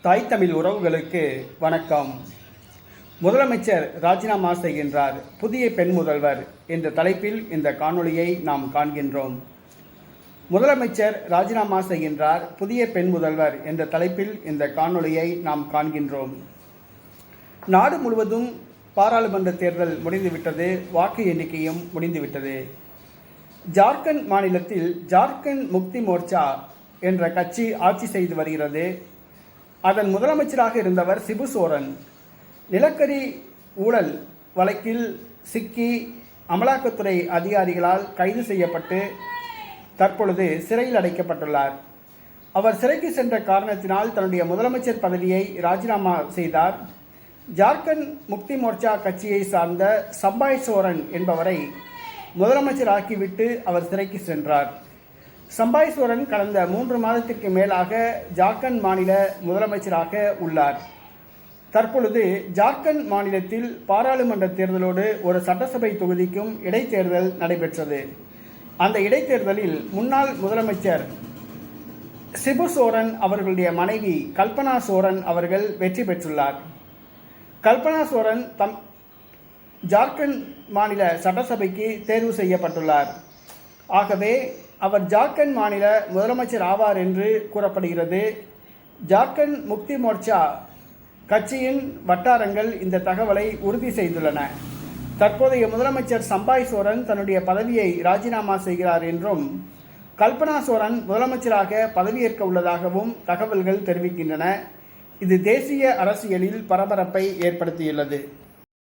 தாய் தமிழ் உறவுகளுக்கு வணக்கம். முதலமைச்சர் ராஜினாமா செய்கின்றார், புதிய பெண் முதல்வர் என்ற தலைப்பில் இந்த காணொளியை நாம் காண்கின்றோம். முதலமைச்சர் ராஜினாமா செய்கின்றார், புதிய பெண் முதல்வர் என்ற தலைப்பில் இந்த காணொளியை நாம் காண்கின்றோம். நாடு முழுவதும் பாராளுமன்ற தேர்தல் முடிந்துவிட்டது, வாக்கு எண்ணிக்கையும் முடிந்துவிட்டது. ஜார்க்கண்ட் மாநிலத்தில் ஜார்க்கண்ட் முக்தி மோர்ச்சா என்ற கட்சி ஆட்சி செய்து வருகிறது. அதன் முதலமைச்சராக இருந்தவர் சிபு சோரன் நிலக்கரி ஊழல் வழக்கில் சிக்கி அமலாக்கத்துறை அதிகாரிகளால் கைது செய்யப்பட்டு தற்பொழுது சிறையில் அடைக்கப்பட்டுள்ளார். அவர் சிறைக்கு சென்ற காரணத்தினால் தன்னுடைய முதலமைச்சர் பதவியை ராஜினாமா செய்தார். ஜார்க்கண்ட் முக்தி மோர்ச்சா கட்சியை சார்ந்த சம்பாய் சோரன் என்பவரை முதலமைச்சராக்கிவிட்டு அவர் சிறைக்கு சென்றார். சம்பாய் சோரன் கடந்த 3 மாதத்திற்கு மேலாக ஜார்க்கண்ட் மாநில முதலமைச்சராக உள்ளார். தற்பொழுது ஜார்க்கண்ட் மாநிலத்தில் பாராளுமன்ற தேர்தலோடு ஒரு சட்டசபை தொகுதிக்கும் இடைத்தேர்தல் நடைபெற்றது. அந்த இடைத்தேர்தலில் முன்னாள் முதலமைச்சர் சிபு சோரன் அவர்களுடைய மனைவி கல்பனா சோரன் அவர்கள் வெற்றி பெற்றுள்ளார். கல்பனா சோரன் ஜார்க்கண்ட் மாநில சட்டசபைக்கு தேர்வு செய்யப்பட்டுள்ளார். ஆகவே அவர் ஜார்க்கண்ட் மாநில முதலமைச்சர் ஆவார் என்று கூறப்படுகிறது. ஜார்க்கண்ட் முக்தி மோர்ச்சா கட்சியின் வட்டாரங்கள் இந்த தகவலை உறுதி செய்துள்ளன. தற்போதைய முதலமைச்சர் சம்பாய் சோரன் தன்னுடைய பதவியை ராஜினாமா செய்கிறார் என்றும், கல்பனா சோரன் முதலமைச்சராக பதவியேற்க உள்ளதாகவும் தகவல்கள் தெரிவிக்கின்றன. இது தேசிய அரசியலில் பரபரப்பை ஏற்படுத்தியுள்ளது.